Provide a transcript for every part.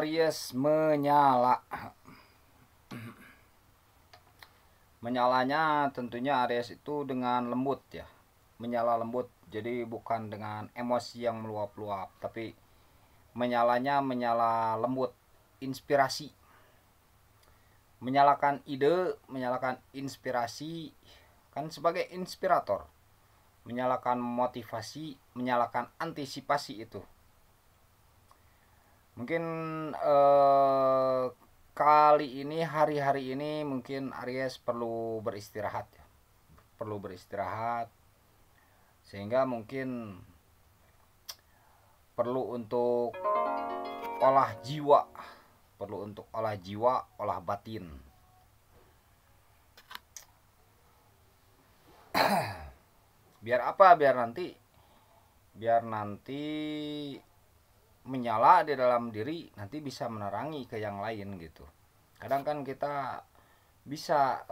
Aries menyala. Menyalanya tentunya Aries itu dengan lembut ya. Menyala lembut. Jadi bukan dengan emosi yang meluap-luap, tapi menyalanya menyala lembut, inspirasi. Menyalakan ide, menyalakan inspirasi, kan sebagai inspirator. Menyalakan motivasi, menyalakan antisipasi itu. Mungkin kali ini, hari-hari ini mungkin Aries perlu beristirahat ya. Perlu beristirahat, sehingga mungkin perlu untuk olah jiwa, perlu untuk olah jiwa, olah batin. Biar apa? Biar nanti menyala di dalam diri, nanti bisa menerangi ke yang lain gitu. Kadang kan kita bisa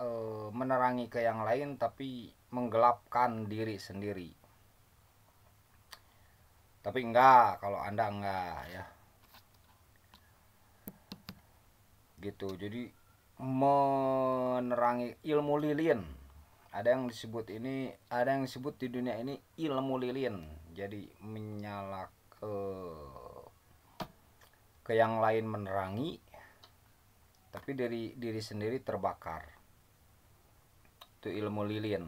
menerangi ke yang lain tapi menggelapkan diri sendiri. Tapi enggak, kalau Anda enggak ya. Gitu. Jadi menerangi ilmu lilin. Ada yang disebut di dunia ini ilmu lilin. Jadi menyala ke yang lain menerangi, tapi diri sendiri terbakar. Itu ilmu lilin.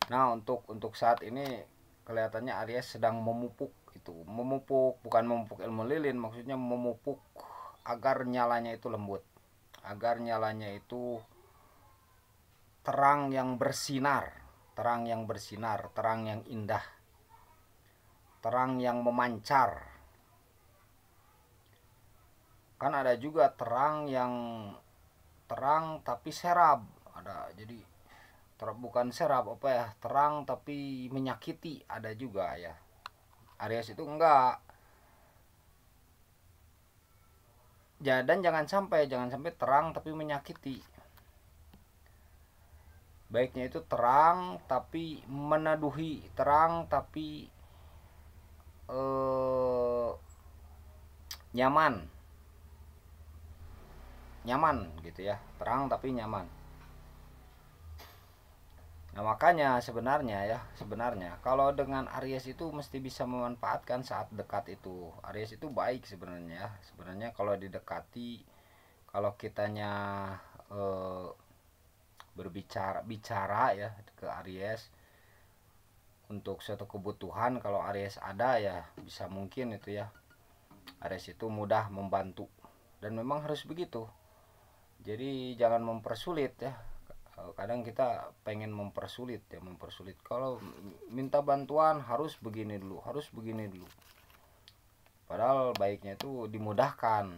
Nah, untuk saat ini kelihatannya Aries sedang memupuk itu. Memupuk, bukan memupuk ilmu lilin, maksudnya memupuk agar nyalanya itu lembut. Agar nyalanya itu terang yang bersinar, terang yang bersinar, terang yang indah, terang yang memancar. Kan ada juga terang yang terang tapi serab, ada. Jadi bukan serab apa ya, terang tapi menyakiti, ada juga ya. Aries itu enggak. Dan jangan sampai terang tapi menyakiti. Baiknya itu terang tapi meneduhi, terang tapi nyaman gitu ya. Terang tapi nyaman. Nah, makanya sebenarnya kalau dengan Aries itu mesti bisa memanfaatkan saat dekat itu. Aries itu baik sebenarnya. Sebenarnya kalau didekati, kalau kitanya bicara ya ke Aries untuk suatu kebutuhan, kalau Aries ada ya bisa mungkin itu ya. Aries itu mudah membantu, dan memang harus begitu. Jadi jangan mempersulit ya. Kadang kita pengen mempersulit. Kalau minta bantuan harus begini dulu. Padahal baiknya itu dimudahkan.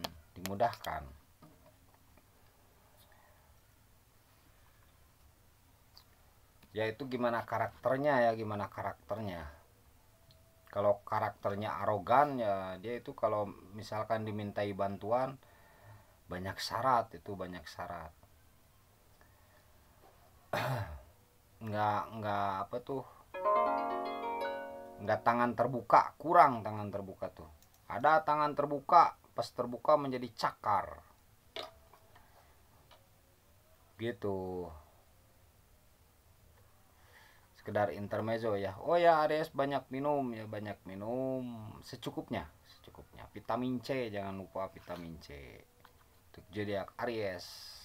Yaitu gimana karakternya. Kalau karakternya arogan ya, dia itu kalau misalkan dimintai bantuan banyak syarat. Nggak tangan terbuka, kurang tangan terbuka tuh. Ada tangan terbuka, pas terbuka menjadi cakar gitu. Sekedar intermezzo ya. Oh ya, Aries banyak minum secukupnya. Vitamin C, jangan lupa vitamin C untuk zodiak Aries.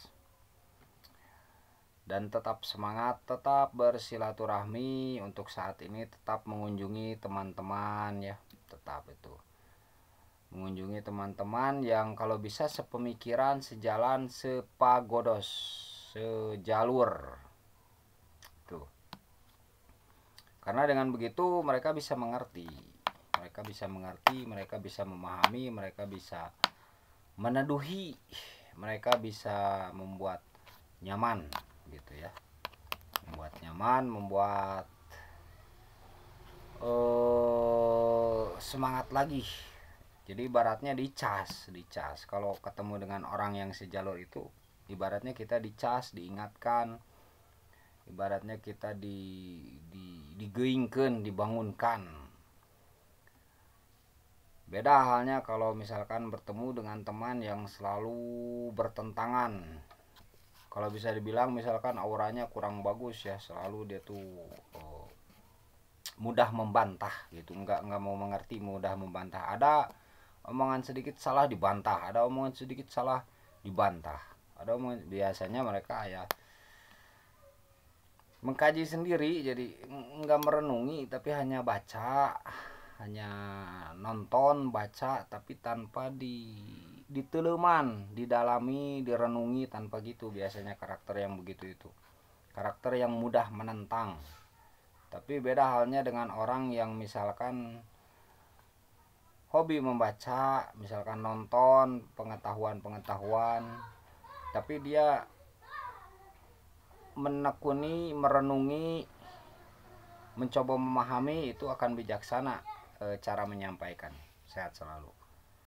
Dan tetap semangat, tetap bersilaturahmi untuk saat ini, tetap mengunjungi teman-teman ya. Tetap itu mengunjungi teman-teman yang kalau bisa sepemikiran, sejalan, sepagodos, sejalur tuh. Karena dengan begitu mereka bisa mengerti, mereka bisa memahami, mereka bisa meneduhi, mereka bisa membuat nyaman gitu ya. Membuat semangat lagi. Jadi ibaratnya dicas. Kalau ketemu dengan orang yang sejalur itu, ibaratnya kita dicas, diingatkan, ibaratnya kita digeingkeun, dibangunkan. Beda halnya kalau misalkan bertemu dengan teman yang selalu bertentangan. Kalau bisa dibilang misalkan auranya kurang bagus ya, selalu dia tuh mudah membantah gitu, nggak mau mengerti, mudah membantah. Ada omongan sedikit salah dibantah, ada omongan sedikit salah dibantah, ada omongan, biasanya mereka ya mengkaji sendiri, jadi nggak merenungi tapi hanya baca, hanya nonton baca tapi tanpa diteleman, didalami, direnungi, tanpa gitu. Biasanya karakter yang begitu itu karakter yang mudah menentang. Tapi beda halnya dengan orang yang misalkan hobi membaca, misalkan nonton pengetahuan, tapi dia menekuni, merenungi, mencoba memahami, itu akan bijaksana cara menyampaikan. Sehat selalu.